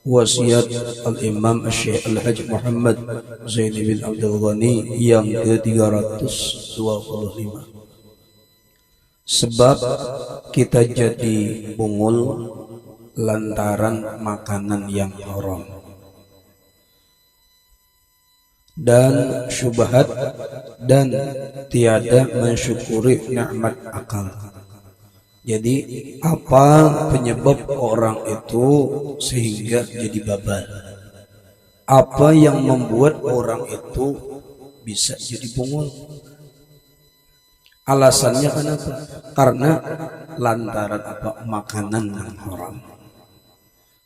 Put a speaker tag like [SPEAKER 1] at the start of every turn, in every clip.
[SPEAKER 1] wasiat Al-Imam Syekh Al-Hajj Muhammad Zaini bin Abdul Ghani yang ke-325. Sebab kita jadi bungul lantaran makanan yang haram dan syubhat dan tiada mensyukuri nikmat akal. Jadi apa penyebab orang itu sehingga jadi babal? Apa yang membuat orang itu bisa jadi bungul? Alasannya kenapa? Karena lantaran apa? Makanan yang haram.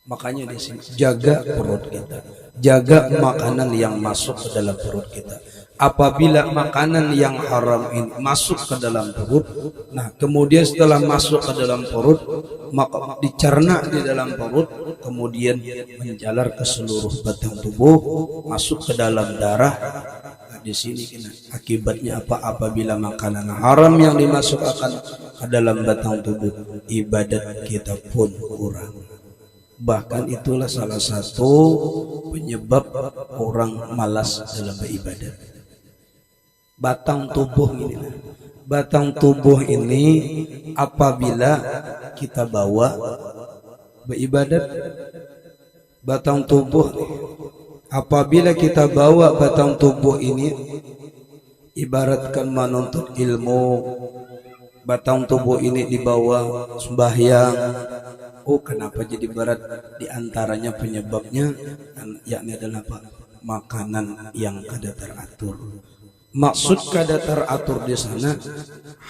[SPEAKER 1] Makanya di sini jaga perut kita, jaga makanan yang masuk ke dalam perut kita. Apabila makanan yang haram ini masuk ke dalam perut, nah kemudian setelah masuk ke dalam perut, maka dicerna di dalam perut, kemudian menjalar ke seluruh batang tubuh, masuk ke dalam darah. Nah, di sini akibatnya apa? Apabila makanan haram yang dimasukkan ke dalam batang tubuh, ibadat kita pun kurang. Bahkan itulah salah satu penyebab orang malas dalam beribadah. Batang tubuh ini apabila kita bawa beribadat, batang tubuh apabila kita bawa batang tubuh ini ibaratkan menuntut ilmu, batang tubuh ini dibawa sembahyang. Oh, kenapa jadi berat? Di antaranya penyebabnya yakni adalah apa? Makanan yang kada teratur. Maksud kada teratur di sana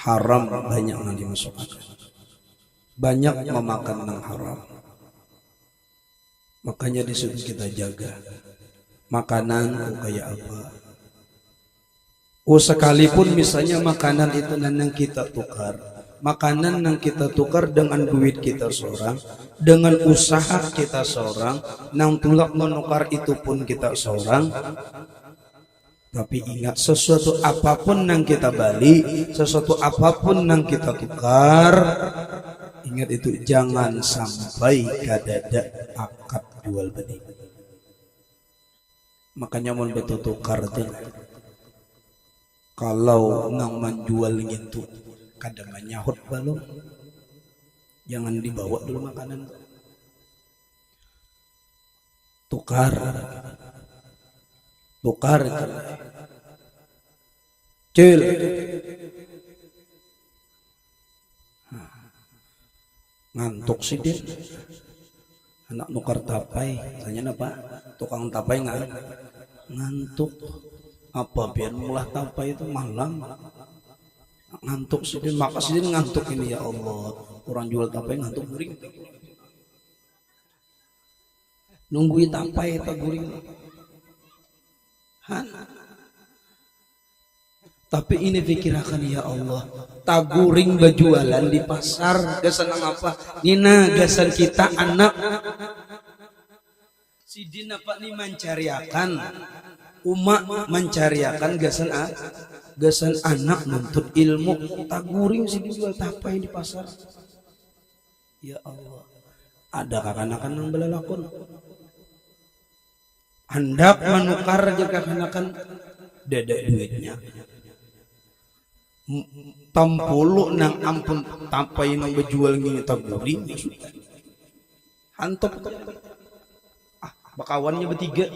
[SPEAKER 1] haram, banyak yang dimasukkan. Banyak memakan yang haram. Makanya disuruh kita jaga makanan kayak apa. Oh, sekalipun misalnya makanan itu yang kita tukar, makanan yang kita tukar dengan duit kita seorang, dengan usaha kita seorang, nang tulak menukar itu pun kita seorang. Tapi ingat, sesuatu apapun yang kita balik, sesuatu apapun yang kita tukar, ingat itu jangan sampai kadada akad jual beli. Makanya mau betul tukar tuh, kalau nang menjual gitu kadang nyahut balong, jangan dibawa dulu makanan. Tukar cil ngantuk sih dia anak nukar tapai, tanya apa tukang tapai ngantuk apa biar mulah tapai itu malam ngantuk sih dia, maka sih dia ngantuk ini. Ya Allah, orang jual tapai ngantuk guring, nungguin tapai itu guring. Tapi ini pikirkan, ya Allah, taguring berjualan di pasar gasan apa? Nina gasan kita anak si Dina Pak ni mencariakan umat, mencariakan gasan anak nuntut ilmu, taguring si dijual tapai di pasar. Ya Allah, ada kakanakan yang belalakon hendak menukar jika kenakan dada duitnya tampulu nang ampun tapai nang berjual ngini taguring hantok bakawannya bertiga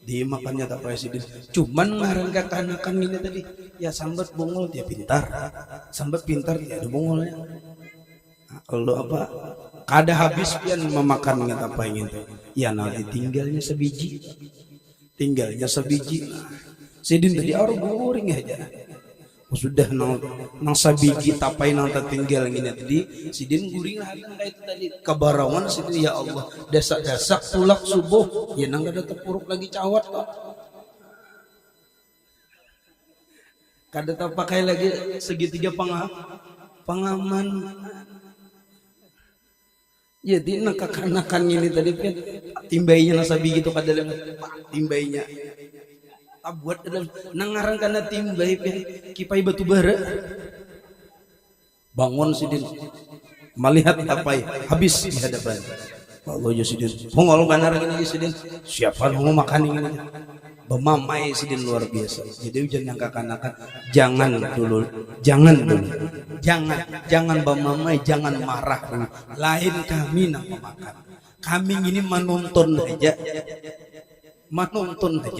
[SPEAKER 1] dia makannya tak presiden, cuman ngarang kakanakan ini tadi ya sambat bungul dia pintar, sambat pintar dia ada bungulnya. Kalau apa kada habis pian memakan ngat apa ingin tuh ya nanti tinggalnya sebiji sidin tadi orang guring aja sudah nang sabiji tapai nang tertinggal ngini tadi sidin guring lah itu tadi kebarawan sidin. Ya Allah, dasak tulak subuh ya nang kada terpuruk lagi cawat toh, kada terpakai lagi segitiga pengaman. Jadi nak kakanakan ini tadi kan timbainya nasabi gitu kada timbainya buat dalam nangarang karena timbai kipai batu bara bangun sidin melihat tapai habis di hadapan Allah Jasidin pengol benar gini Jasidin siapa mau makan ini bemamai Jasidin luar biasa. Jadi ujian yang kakanakan jangan dulu jangan bemamai, jangan marah dulu. Lain kami nak makan, kami ini menonton aja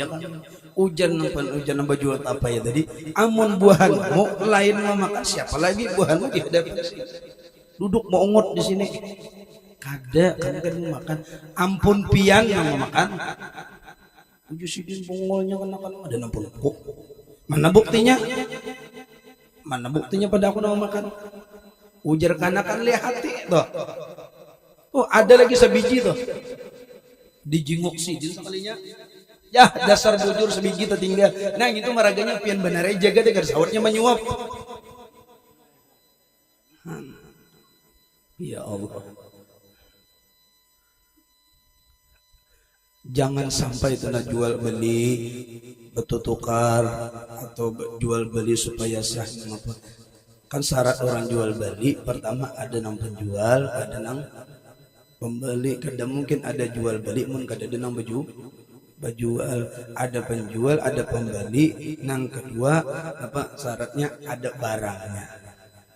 [SPEAKER 1] kan. Hujan nambah jual apa ya tadi amun buahanmu lain mau makan siapa lagi buahanmu dihadapi duduk mau ngot di sini kada kamu kan makan ampun pian mau makan uju sidin bongolnya kan ada 60 kok mana buktinya pada aku mau makan ujar kanakan lihat hati tuh oh ada lagi sebiji tuh dijingok sidin sekalinya ya dasar bujur sebiji tertinggal. Nah gitu maraganya pian benar jaga deh sahurnya menyuap. Ya Allah. Jangan sampai kena jual beli bertukar atau jual beli supaya sah apa. Kan syarat orang jual beli pertama ada nang penjual, ada nang pembeli. Kadang mungkin ada jual beli, mungkin ada nang berjual, ada penjual, ada pembeli. Nang kedua apa syaratnya ada barangnya.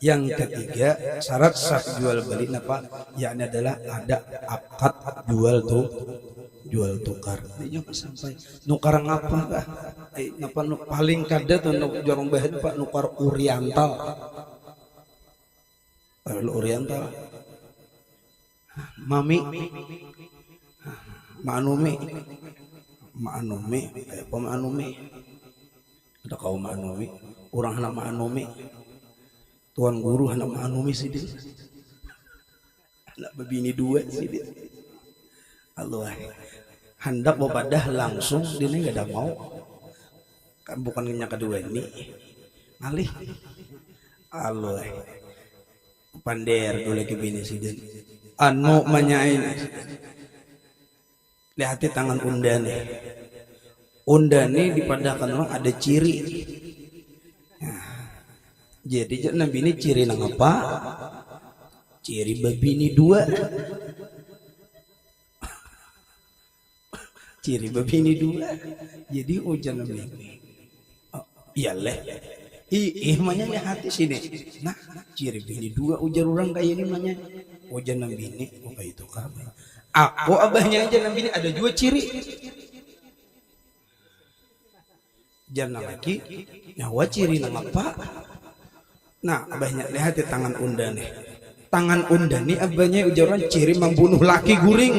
[SPEAKER 1] Yang ketiga syarat sah jual beli apa? Yakni adalah ada akad jual tukar. Ini sampai nukar ngapa kah? Napa paling kada tuh jorong bahan pak nukar oriental. Oriental. Mami, Ma'anumi, apa Ma'anumi? Ada kau Ma'anumi, orang anak Ma'anumi, tuan guru anak Ma'anumi sih dia, anak bebini dua sih dia. Allah, hendak bapadah langsung dia ni gak ada mau, kan bukan yang kedua ini, ngalih, Allah, pander dulu lagi bini sih dia, anu manyain. Lihat tangan undane. Undane dipandangkan orang ada ciri. Nah, jadi nabi ini ciri nang apa? Ciri babini dua. Ciri babini dua. Jadi ujian nabi ini. Oh, iyalah. Manya lihat sini. Nah, ciri bini dua ujar orang kayak ini manya. Ujian nabi ini. Oh itu kamu. Aku abahnya aja nabi ini ada dua ciri. Jangan lagi nyawa ciri nama apa? Nah abahnya lihat di tangan undan nih. Tangan undan nih abahnya ujaran ciri membunuh laki guring.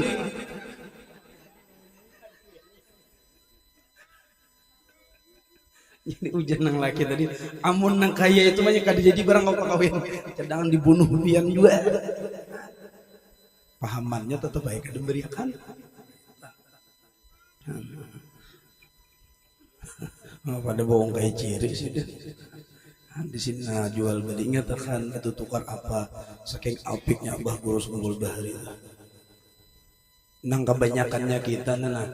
[SPEAKER 1] Jadi ujian nang laki tadi, amun nang kaya itu banyak kada jadi barang kau kawin, cadangan dibunuh pian juga. Pahamannya tetap baik ada berikan. Pada bohong kayak ciri sih deh. Di sini jual beli nyatakan itu tukar apa saking apiknya Abah Guru Sungguh Bahari. Nang kebanyakannya kita nah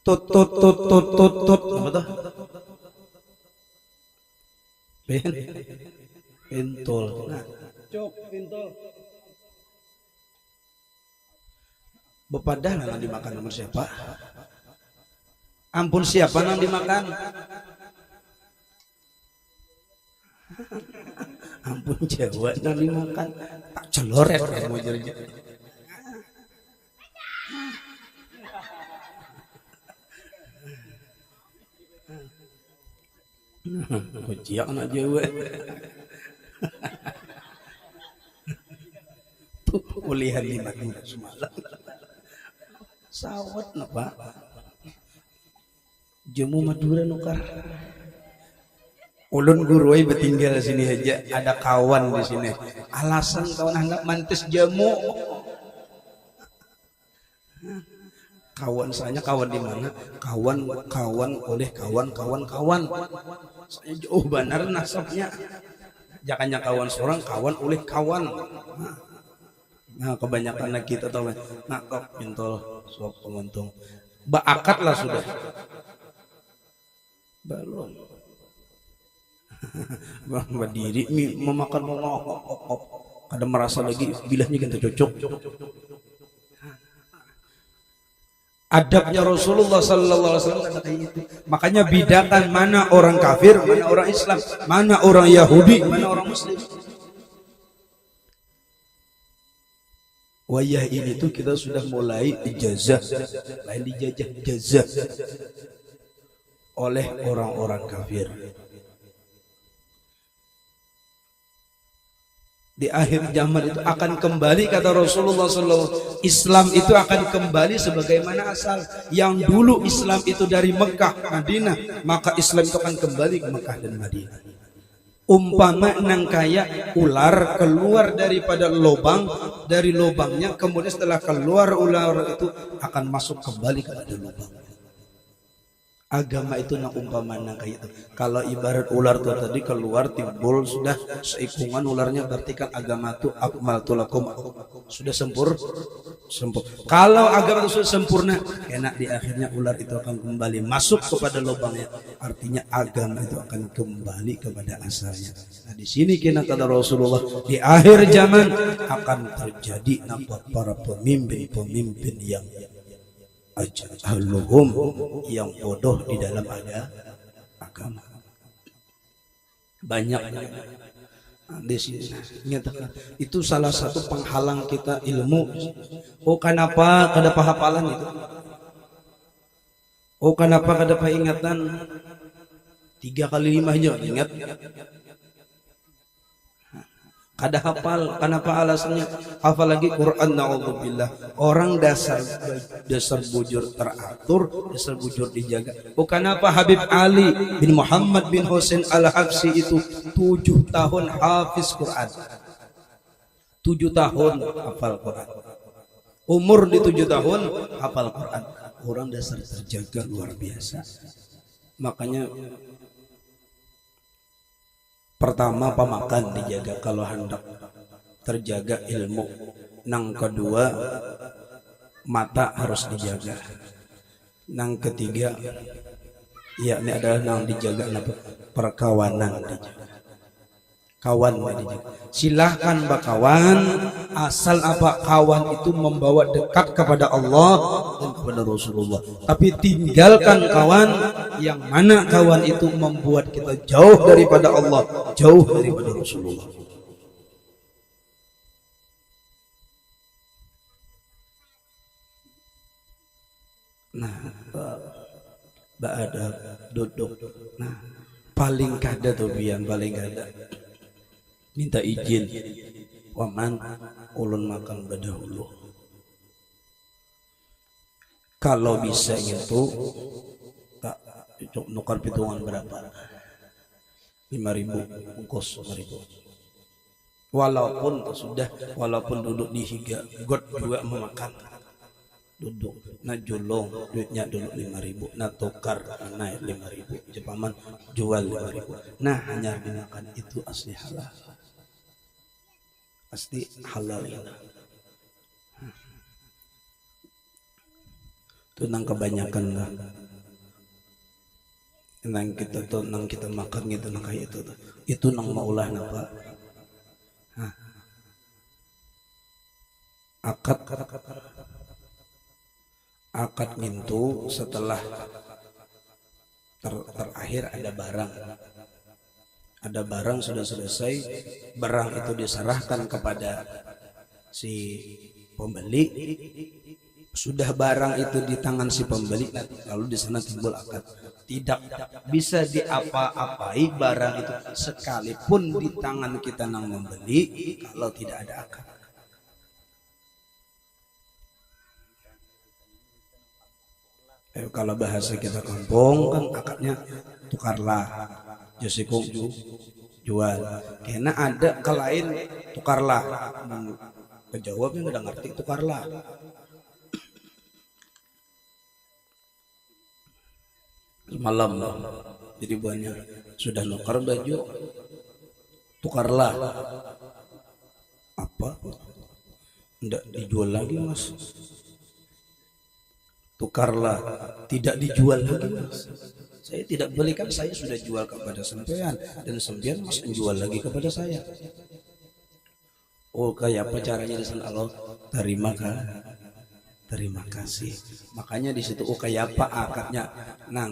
[SPEAKER 1] tut apa tuh? Pentol. Nah, cok pentol. Bepadah nang dimakan nomor siapa? Ampun siapa nang dimakan? Ampun Jawa nang dimakan. Tak celoret kamu jadi. Kuciak anak Jawa. Tuh ulihan di Madura semalam. Sawat napa? Jamu Madura nukar. Ulun guruai bertinggal sini aja, ada kawan di sini. Alasan kawan hendak mantis jamu. Kawan saya kawan di mana? Kawan oleh kawan. Saya jauh benar nasabnya. Jangannya kawan seorang, kawan oleh kawan. Nah kebanyakan kita tahu. Nah kok pentol suap penguntung. Baakat lah sudah. Belum. Berdiri memakan Kadang merasa lagi bilahnya kita cocok. Adabnya Rasulullah sallallahu alaihi wasallam kayak itu. Makanya bedakan mana orang kafir, mana orang Islam, mana orang Yahudi, mana orang Muslim. Wayah ini tuh kita sudah mulai dijajah, lain dijajah, jazah oleh orang-orang kafir. Di akhir zaman itu akan kembali, kata Rasulullah SAW, Islam itu akan kembali sebagaimana asal. Yang dulu Islam itu dari Mekah, Madinah, maka Islam itu akan kembali ke Mekah dan Madinah. Umpama nang kaya ular keluar daripada lubang, dari lubangnya kemudian setelah keluar ular itu akan masuk kembali kepada lubang. Agama itu nak umpamana kayak itu. Kalau ibarat ular itu tadi keluar timbul sudah seikungan ularnya, berarti kan agama itu akmaltu lakum, sudah sempurna. Kalau agama itu sudah sempurna, enak di akhirnya ular itu akan kembali masuk kepada lubangnya. Artinya agama itu akan kembali kepada asalnya. Nah di sini kena kata Rasulullah, di akhir zaman akan terjadi nampak para pemimpin yang ajhaluhum, yang bodoh di dalam agama. Banyak di sini. Nyatakan itu salah satu penghalang kita ilmu. Oh kenapa kada hafalan itu? Oh kenapa kada ingatan 3 kali 5 aja ingat? Kada hafal, kenapa alasannya? Hafal lagi Quran, naudzubillah. Orang dasar bujur teratur, dasar bujur dijaga. Oh kenapa Habib Ali bin Muhammad bin Husain Al-Habsyi itu 7 tahun hafiz Quran, 7 tahun hafal Quran, umur di 7 tahun hafal Quran. Orang dasar terjaga luar biasa. Makanya pertama pemakan dijaga kalau hendak terjaga ilmu. Nang kedua mata harus dijaga. Nang ketiga ya ini adalah nang dijaga perkawanan dijaga. Kawan dijaga. Silahkan berkawan asal apa kawan itu membawa dekat kepada Allah dan kepada Rasulullah. Tapi tinggalkan kawan yang mana kawan itu membuat kita jauh daripada Allah, jauh daripada Rasulullah. Nah, ada duduk. Nah, paling kada tuh bian, paling kada. Minta izin, waman ulun makan berdahulu. Kalau bisa itu, nukar pitungan berapa? 5.000 ongkos 5.000. Walaupun duduk di higa, god juga memakan. Duduk, na julong duitnya dulu 5.000, na tukar naik 5.000, Jepaman jual 5.000. Nah hanya dimakan itu asli halal. Pasti halal ini. Itu nang kebanyakan lah. Nang kita makan gitu nang kayak itu. Itu nang maulah napa? Akad ngintu setelah terakhir ada barang sudah selesai, barang itu diserahkan kepada si pembeli, sudah barang itu di tangan si pembeli, lalu di sana timbul akad. Tidak bisa diapa-apai barang itu sekalipun di tangan kita nang membeli kalau tidak ada akad. Kalau bahasa kita kampung kan akadnya tukarlah, jasiku jual. Karena ada kelain tukarlah, kejawabnya udah ngerti tukarlah. Malam lah, jadi banyak sudah nukar baju, tukarlah. Apa? Nggak dijual lagi mas. Tukarlah, tidak dijual lagi mas. Saya tidak belikan, saya sudah jual kepada sampean dan sampean mas menjual lagi kepada saya. Oh kayak apa caranya di sana Allah terima kasih. Makanya di situ oh kayak apa akadnya. Nah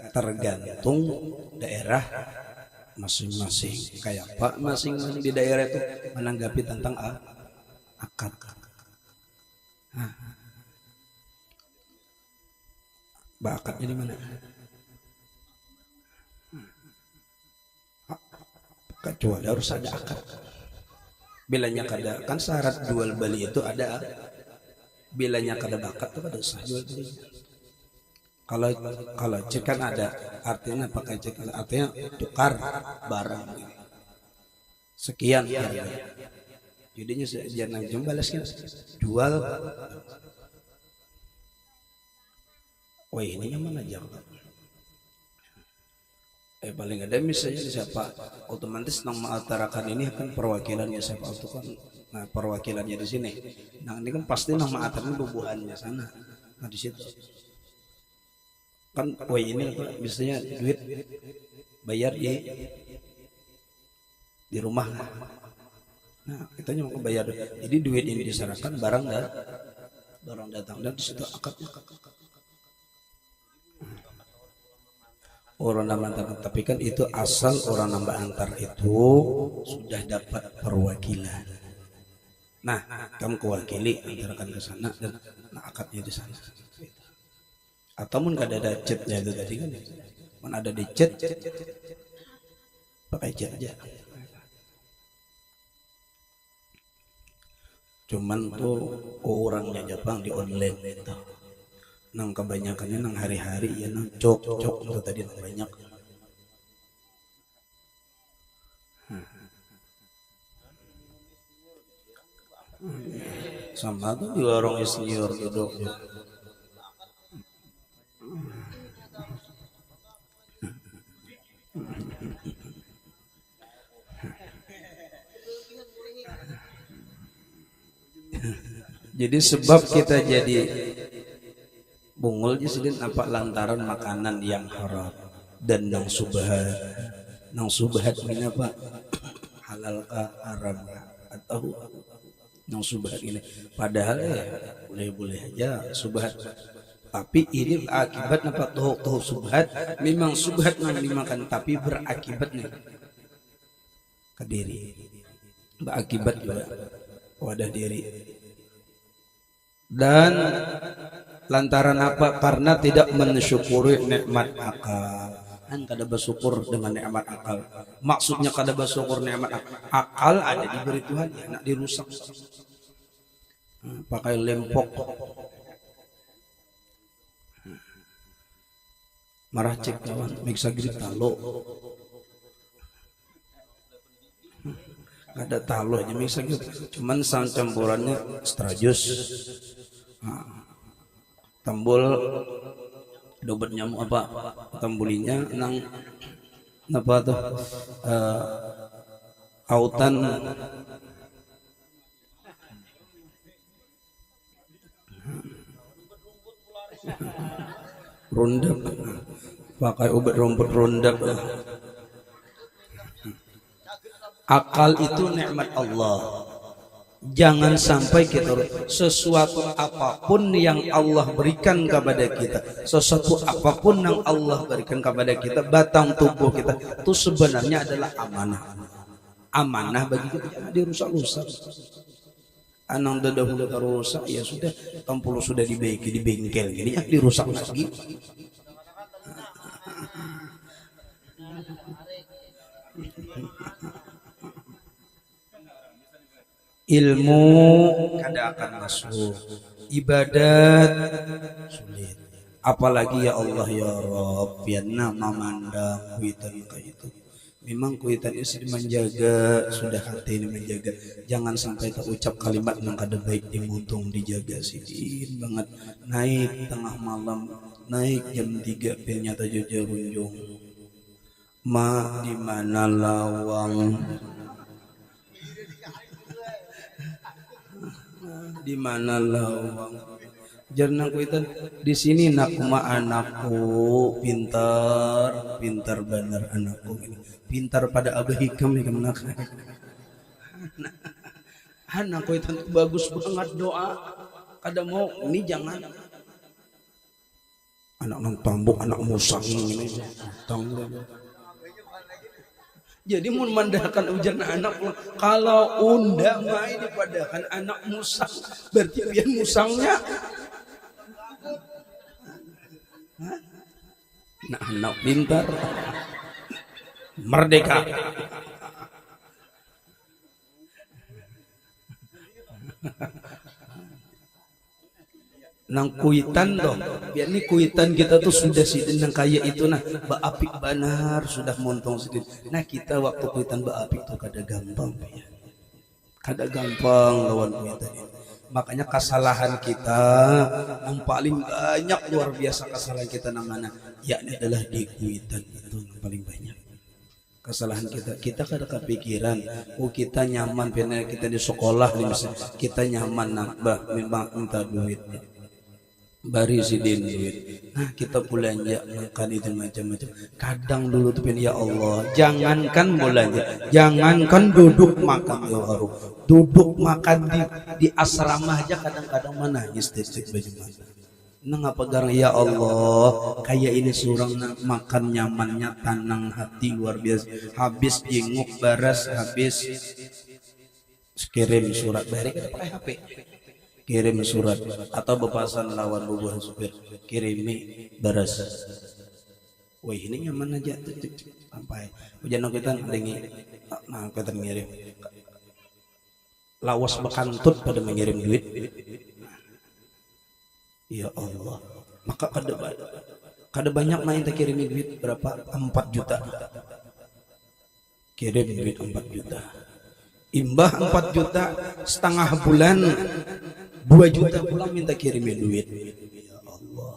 [SPEAKER 1] tergantung daerah masing-masing. Kayak apa masing-masing di daerah itu menanggapi tentang akad. Nah, akadnya di mana? Kecuali harus ada akad. Bilanya kada kan syarat jual beli itu ada. Bilanya kada bakat itu kada sah jual beli. Kalau cek kan ada artinya pakai cek artinya tukar barang sekian harga. Jadinya jangan jumlah balasnya jual. Wah ini mana aja. Paling ada misalnya siapa otomatis nang mengutarakan ini akan perwakilannya siapa itu kan. Nah perwakilannya di sini. Nah ini kan pasti nang mengatakan bubuhannya sana. Nah di situ kan ini apa misalnya duit bayar di rumah. Nah kita mau bayar. Jadi duit ini diserahkan barang datang dan di situ akadnya. Orang nama antar, tapi kan itu asal orang nama antar itu sudah dapat perwakilan. Nah, kamu kewakili antarakan ke sana dan akadnya di sana. Atau pun kada ada chatnya itu tadi kan, mana ada di chat, pakai chat aja. Cuman tuh orangnya Jepang di online itu. Nang kebanyakannya nang hari-hari ya nang cok itu tadi nang banyak. Sama tuh juga orang senior duduk. Jadi sebab kita jadi bungul jadi apa lantaran makanan yang haram dan nang subhat ini apa halal kah haram atau nang subhat ini padahal ya boleh aja subhat tapi ini akibat apa tuh subhat memang subhat nang dimakan tapi berakibat nih ke diri berakibat juga wadah diri dan lantaran apa? Karena tidak mensyukuri nikmat akal. Kan kada bersyukur dengan nikmat akal. Maksudnya kada bersyukur nikmat akal. Akal ada diberi Tuhan, ya nak dirusak. Pakai lempok. Marah cek kawan, miksa gini talo. Kada talo aja miksa gitu. Cuman sang campurannya strajus. Tambul dobat nyamuk apa tambulinya nang apa tuh autan rondap pakai obat rumput rondap. Akal itu nikmat Allah. Jangan sampai kita sesuatu apapun yang Allah berikan kepada kita, sesuatu apapun yang Allah berikan kepada kita, batang tubuh kita itu sebenarnya adalah amanah bagi kita, jangan dirusak-rusak. Anang dahulu rusak ya sudah, tampul sudah di bengkel gini ya dirusak lagi. Ilmu kada akan masuk, ibadat sulit, apalagi ya Allah ya Rabb ya nama mandang kuitan itu. Memang kuitan itu menjaga, sudah hati ini menjaga, jangan sampai terucap kalimat yang kada baik dimuntung dijaga sidin banget. Naik tengah malam, naik jam 3 pilnya tajuja runjung ma di mana lawang di mana lawang jarnang kuitan di sini anakku pintar bener anakku ini pintar pada abah hikam ya kemenak anak kuitan bagus banget doa kada mau ini jangan anak nang tambuk anak musang ini jadi mau mandahkan ujar anak kalau unda main dipadakan anak musang berarti pian musangnya nah anak pintar merdeka nang kuitan dong biar nih kuitan kita tuh sudah sidin yang kaya itu nah baapik benar sudah montong sidin nah kita waktu kuitan baapik tuh kada gampang ya. Kada gampang lawan kuitan ini makanya kesalahan kita yang paling banyak luar biasa kesalahan kita nang mana yakni adalah di kuitan itu yang paling banyak kesalahan kita kada kepikiran kita nyaman karena kita di sekolah nih misalnya kita nyaman nambah memang minta duit bari sidin duit nah kita belanja makan itu macam-macam kadang dulu tuh ya Allah jangankan belanja jangankan duduk makan di warung duduk makan di asrama aja kadang-kadang menangis titik baju mana nah apa garang ya Allah kayak ini surang makan nyamannya tanang hati luar biasa habis jenguk baras habis kirim surat bari kita pakai HP kirim surat atau bepasan lawan bubuhan supir kirimi baras wah ini nyaman aja sampai hujan kita dengi nah kita ngirim lawas bekantut pada mengirim duit ya Allah maka kada banyak main tak kirimi duit berapa 4 juta kirim duit 4 juta imbah 4 juta setengah bulan 2 juta pulang minta kirimin duit ya Allah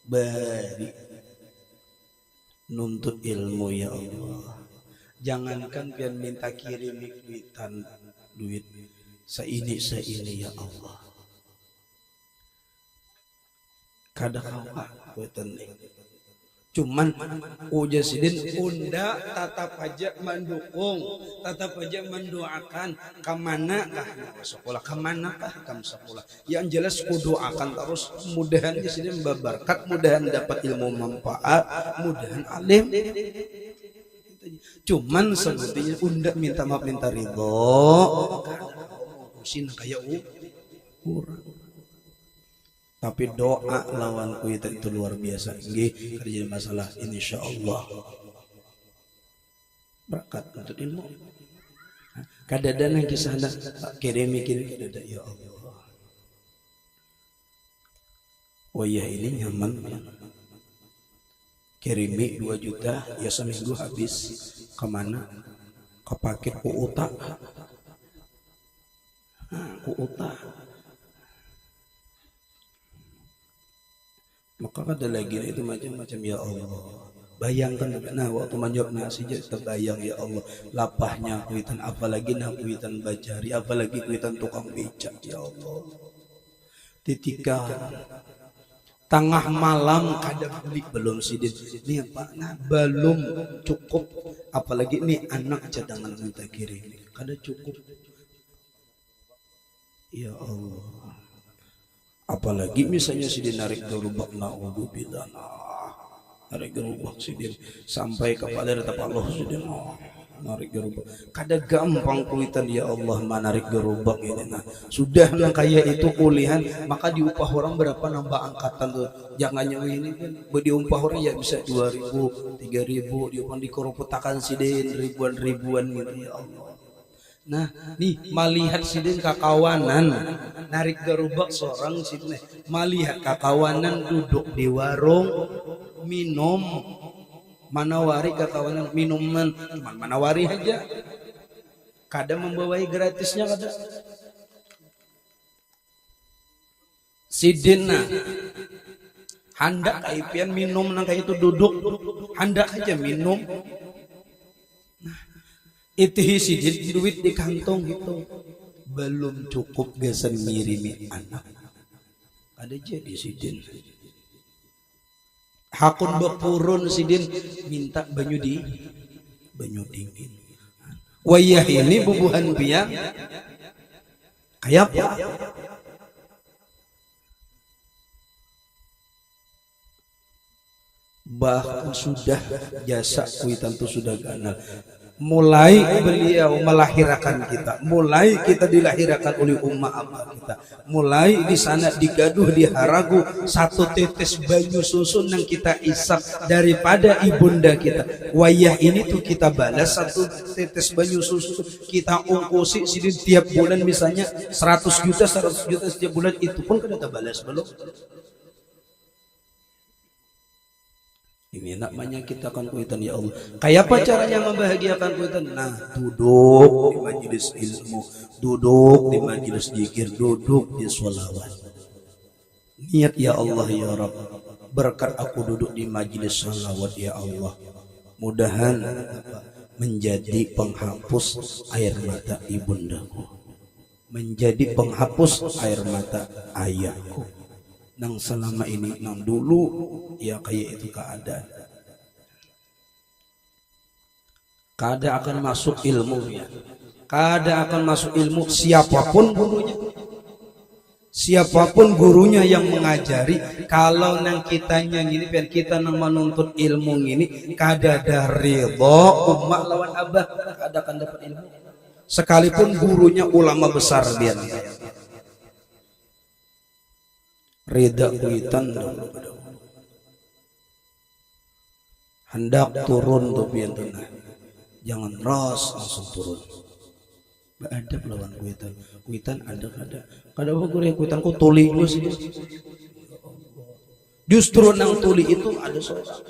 [SPEAKER 1] bari nuntut ilmu ya Allah jangankan pian minta kirim duit seini ya Allah kada kawa kuitan cuman uja sidin unda tatap aja mendukung tatap aja mendoakan kemana kah sekolah kemana kah kamu sekolah yang jelas kudoakan terus mudahan sidin berberkat mudahan dapat ilmu manfaat mudahan alim cuman sebetulnya unda minta maaf minta ridho usin kayak kurang tapi doa lawan kuitan itu luar biasa nggih kerja masalah insyaallah berkat untuk ilmu kadadana kisah anda kirim kadada ya Allah oh iya ini nyaman kirimi 2 juta ya seminggu habis kemana kepake ku utak ku utak maka ada lagi itu macam-macam ya Allah bayangkan nah waktu manjok nasi aja terbayang ya Allah lapahnya kuitan apalagi nak kuitan bajari apalagi kuitan tukang becak ya Allah ketika tengah malam kada beli belum sidin nih Pak nah belum cukup apalagi nih anak cadangan minta kirim kada cukup ya Allah apalagi misalnya sidin narik gerobak naudzubillah narik gerobak sidin sampai kepada tetap Allah sidin narik gerobak kada gampang kuitan ya Allah menarik gerobak ini nah sudah nang kayak itu kuliah maka diupah orang berapa nambah angkatan tuh jangan nyawa ini kan diupah orang ya bisa 2.000 3.000 diupah dikoroputakan sidin ribuan gitu ya Allah nah nih melihat sidin kakawanan narik gerobak seorang sidin melihat kakawanan duduk di warung minum manawari kakawanan minuman cuma manawari aja kada membawai gratisnya kada sidin nah hendak kaipian minum nang kayak itu duduk hendak aja minum itu sidin duit di kantong gitu belum cukup gasan ngirimi anak ada jadi sidin hakun bepurun sidin minta banyu dingin wayah ini bubuhan biang Kayak apa? Bahkan sudah jasa kuitan itu sudah ganal. Mulai beliau melahirkan kita, mulai kita dilahirkan oleh umma abah kita, mulai di sana digaduh diharagu satu tetes banyu susu yang kita isap daripada ibunda kita. Wayah ini tuh kita balas satu tetes banyu susu kita ungkusi sini tiap bulan misalnya 100 juta setiap bulan, itu pun kita balas belum. Ini namanya kita akan kuitan ya Allah. Kayak apa caranya membahagiakan kuitan? Nah, duduk di majelis ilmu, duduk di majelis zikir, duduk di sholawat. Niat ya Allah ya Rabb, berkat aku duduk di majelis sholawat ya Allah, mudahan menjadi penghapus air mata ibundaku, menjadi penghapus air mata ayahku. Nang selama ini nang dulu ya kayak itu keadaan. Kada akan masuk ilmu ya. Kada akan masuk ilmu siapapun gurunya. Siapapun gurunya yang mengajari, kalau nang kitanya gini biar kita nang menuntut ilmu ini kada ada ridho umat lawan abah, kada akan dapat ilmu. Sekalipun gurunya ulama besar biar rida kuitan hendak turun tuh pian tengah, jangan ras langsung turun. Beradab lawan kuitan, kuitan ada kada apa guru kuitan ku tuli juga sih. Justru nang tuli itu ada seorang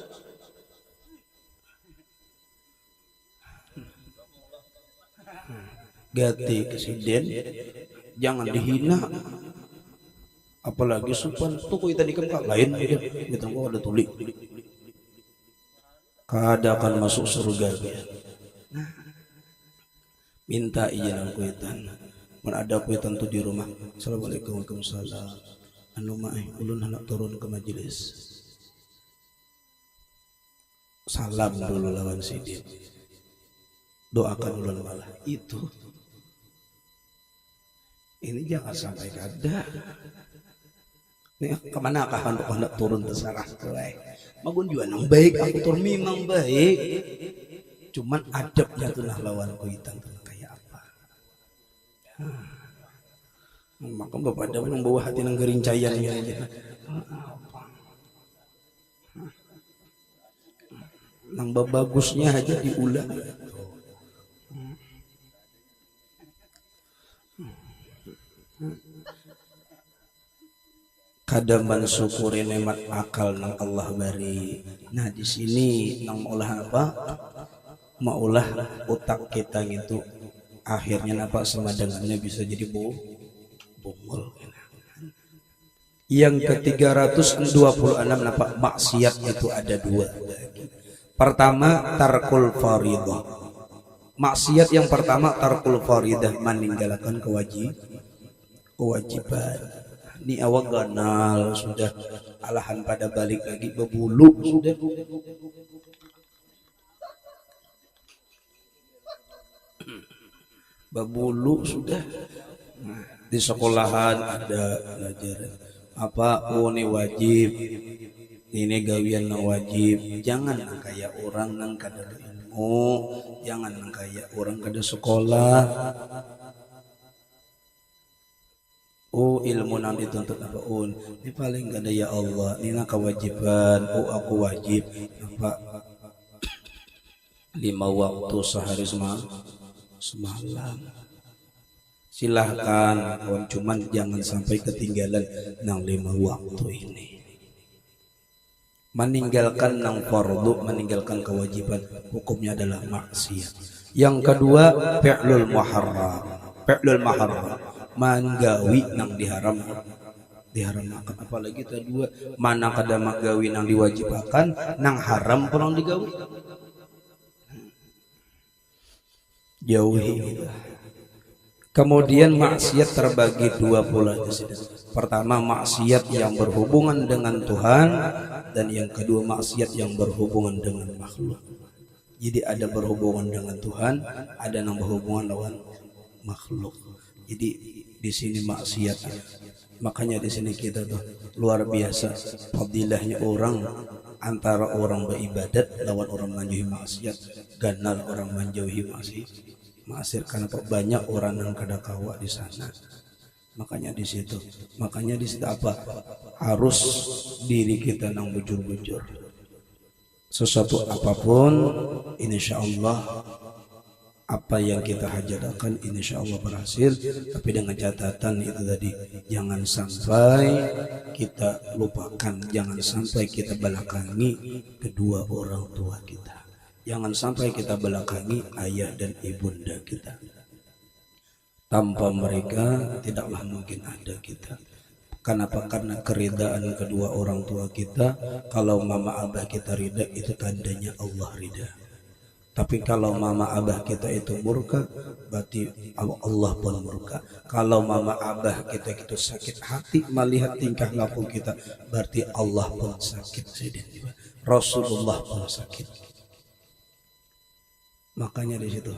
[SPEAKER 1] gati kesiden, jangan dihina. Apalagi sopan tuh kuitan dikemkak lain gitu, kuitan ku ada tuli. Kada akan masuk surga dia. Nah, minta izin kuitan. Mun ada kuitan tuh di rumah. Assalamualaikum warahmatullahi. Anu mah ulun hendak turun ke majelis. Salam dulu lawan sidin. Doakan ulun malah itu. Ini jangan sampai kada. Nih kemana kah hendak turun terserah kelai. Magun juga nang baik aku tur memang baik. Cuman adabnya tuh nah lawan kuitan tuh kayak apa. Maka bapak ada yang bawa hati nang gerincayan aja. Nang bagusnya aja diulang. Kada mensyukuri nikmat akal nang Allah beri. Nah di sini nang maulah apa? Maulah otak kita itu akhirnya apa sama dengannya bisa jadi bungul. Yang ke-326 napa maksiat itu ada dua. Pertama tarkul faridah. Maksiat yang pertama tarkul faridah, meninggalkan kewajiban. Ini awak ganal sudah alahan pada balik lagi bebulu sudah. Bebulu sudah. Nah, di sekolahan ada pelajaran apa ini wajib, ini gawian nang wajib. Jangan nang kayak orang nang kada ilmu, jangan nang kayak orang kada sekolah. Oh ilmu nang dituntut apa ini paling kada ya Allah, ini kewajiban. Oh aku wajib apa 5 waktu sehari semalam. Silahkan kawan, cuman jangan sampai ketinggalan nang 5 waktu ini. Meninggalkan nang fardu, meninggalkan kewajiban, hukumnya adalah maksiat. Yang kedua fi'lul muharram. Fi'lul muharram manggawi nang diharamkan, apalagi kedua mana kada manggawi nang diwajibkan, nang haram pun digawi. Jauhi. Kemudian maksiat terbagi dua pula. Pertama maksiat yang berhubungan dengan Tuhan, dan yang kedua maksiat yang berhubungan dengan makhluk. Jadi ada berhubungan dengan Tuhan, ada yang berhubungan dengan makhluk. Jadi di sini maksiat. Makanya di sini kita tuh luar biasa fadilahnya orang antara orang beribadat lawan orang menjauhi maksiat. Ganal orang menjauhi maksiat karena banyak orang yang kada kawa di sana. Makanya di situ apa? Harus diri kita nang bujur-bujur. Sesuatu apapun, insya Allah apa yang kita hajatkan insya Allah berhasil. Tapi dengan catatan itu tadi, jangan sampai kita lupakan, jangan sampai kita belakangi kedua orang tua kita, jangan sampai kita belakangi ayah dan ibunda kita. Tanpa mereka tidaklah mungkin ada kita. Kenapa? Karena keridaan kedua orang tua kita. Kalau mama abah kita ridha, itu tandanya Allah ridha. Tapi kalau mama abah kita itu murka, berarti Allah pun murka. Kalau mama abah kita itu sakit hati melihat tingkah laku kita, berarti Allah pun sakit. Rasulullah pun sakit. Makanya di situ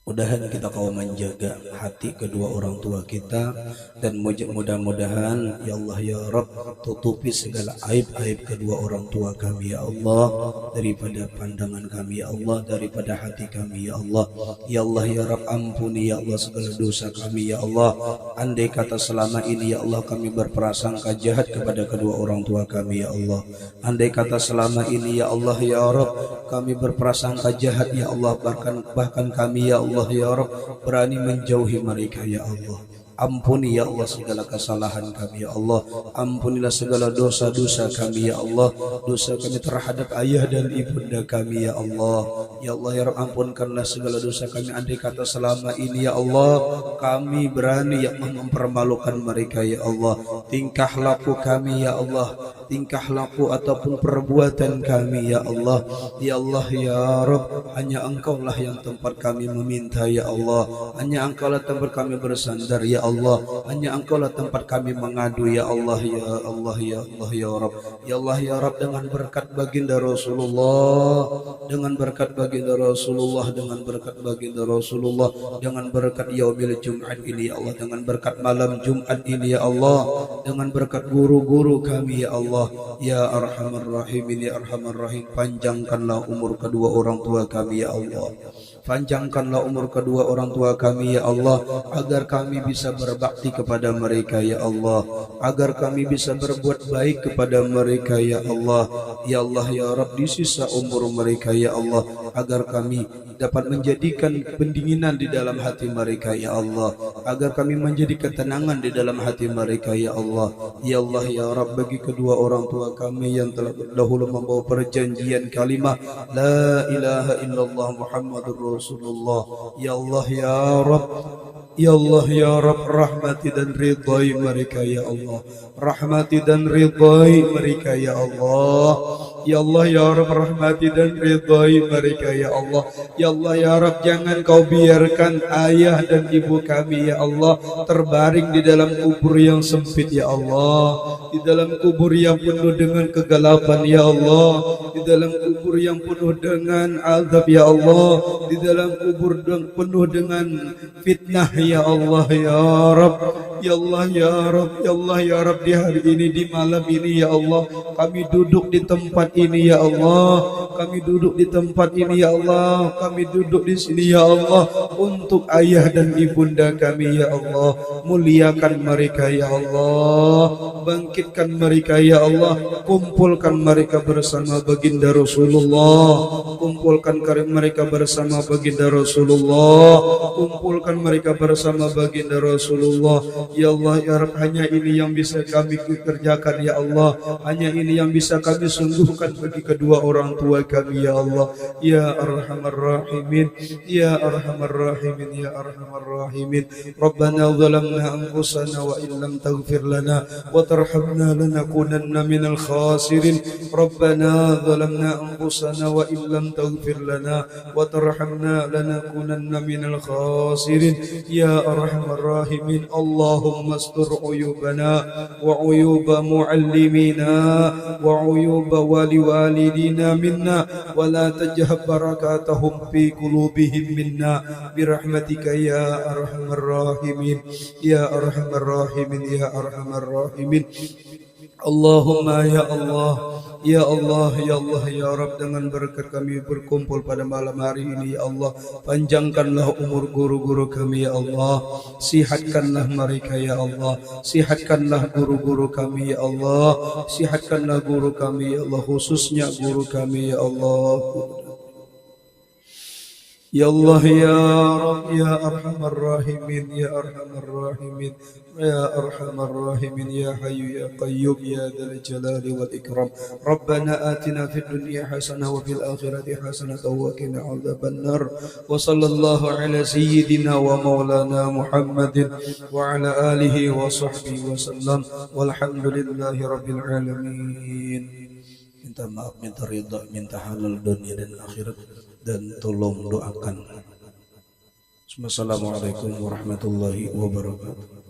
[SPEAKER 1] mudahan kita kau menjaga hati kedua orang tua kita, dan mudah-mudahan ya Allah ya Rabb tutupi segala aib-aib kedua orang tua kami ya Allah, daripada pandangan kami ya Allah, daripada hati kami ya Allah. Ya Allah ya Rabb ampuni ya Allah segala dosa kami ya Allah. Andai kata selama ini ya Allah kami berprasangka jahat kepada kedua orang tua kami ya Allah, andai kata selama ini ya Allah ya Rabb kami berprasangka jahat ya Allah, bahkan kami ya Allah ya Rabb berani menjauhi mereka ya Allah. Ampuni ya Allah segala kesalahan kami ya Allah. Ampunilah segala dosa-dosa kami ya Allah. Dosa kami terhadap ayah dan ibunda kami ya Allah. Ya Allah ya Rabb ampunkanlah segala dosa kami. Andai kata selama ini ya Allah kami berani ya Allah mempermalukan mereka ya Allah. Tingkah laku kami ya Allah, tingkah laku ataupun perbuatan kami ya Allah. Ya Allah ya Rabb hanya Engkau lah yang tempat kami meminta ya Allah. Hanya Engkau lah tempat kami bersandar ya Allah. Hanya Engkau lah tempat kami mengadu ya Allah ya Allah ya Allah ya Rabb. Ya Allah ya Rabb dengan berkat baginda Rasulullah, dengan berkat baginda Rasulullah, dengan berkat baginda Rasulullah, dengan berkat yaumil Jumat ini ya Allah, dengan berkat malam Jumat ini ya Allah, dengan berkat guru-guru kami ya Allah. Ya Arhamar Rahimin ya Arhamar Rahim, panjangkanlah umur kedua orang tua kami ya Allah. Panjangkanlah umur kedua orang tua kami ya Allah, agar kami bisa berbakti kepada mereka ya Allah, agar kami bisa berbuat baik kepada mereka ya Allah. Ya Allah ya Rabb di sisa umur mereka ya Allah, agar kami dapat menjadikan pendinginan di dalam hati mereka ya Allah, agar kami menjadi ketenangan di dalam hati mereka ya Allah. Ya Allah ya Rabb bagi kedua orang tua kami yang telah dahulu membawa perjanjian kalimah la ilaha illallah Muhammadur Rasulullah, ya Allah ya Rabb, ya Allah ya Rabb rahmati dan ridhai mereka ya Allah, rahmati dan ridhai mereka ya Allah. Ya Allah ya Rabb rahmati dan ridhai mereka ya Allah. Ya Allah ya Rabb jangan kau biarkan ayah dan ibu kami ya Allah terbaring di dalam kubur yang sempit ya Allah, di dalam kubur yang penuh dengan kegelapan ya Allah, di dalam kubur yang penuh dengan azab ya Allah, di dalam kubur penuh dengan fitnah ya Allah ya Rabb. Ya Allah ya Rabb, ya Allah ya Rabb di hari ini, di malam ini ya Allah kami duduk di tempat ini ya Allah, kami duduk di tempat ini ya Allah, kami duduk di sini ya Allah untuk ayah dan ibunda kami ya Allah. Muliakan mereka ya Allah, bangkitkan mereka ya Allah, kumpulkan mereka bersama baginda Rasulullah, kumpulkan mereka bersama baginda Rasulullah, kumpulkan mereka bersama baginda Rasulullah. Ya Allah ya Rabb hanya ini yang bisa kami kerjakan ya Allah, hanya ini yang bisa kami sungguhkan bagi kedua orang tua kami ya Allah. Ya Arhamar Rahimin ya Arhamar Rahimin ya Arhamar Rahimin. Rabbana zalamna anfusana wa illam taghfir lana wa tarhamna lanakunanna minal khasirin. Rabbana zalamna anfusana wa illam taghfir lana wa tarhamna lanakunanna minal khasirin. Ya Arhamar Rahimin. Allah اللهم استر عيوبنا وعيوب معلمينا وعيوب والدينا منا ولا تجهب بركاتهم في قلوبهم منا برحمتك يا أرحم الراحمين يا أرحم الراحمين يا أرحم الراحمين. Allahumma ya Allah, ya Allah, ya Allah, ya Rabb, dengan berkat kami berkumpul pada malam hari ini, ya Allah, panjangkanlah umur guru-guru kami, ya Allah, sihatkanlah mereka, ya Allah, sihatkanlah guru-guru kami, ya Allah, sihatkanlah guru kami, ya Allah, khususnya guru kami, ya Allah. Ya Allah ya Rabb ya Arhamar Rahimin ya Arhamar Rahimin ya Arhamar Rahimin ya Hayyu ya Qayyum ya Dzal Jalali wal Ikram. Rabbana atina fid dunya hasanah wa fil akhirati hasanah wa qina adzabannar. Wa sallallahu ala sayyidina wa maulana Muhammadin wa ala alihi wa sahbihi wa sallam. Walhamdulillahi rabbil alamin. Minta maaf, minta ridha, minta halal dunia dan akhirat, dan tolong doakan. Assalamualaikum warahmatullahi wabarakatuh.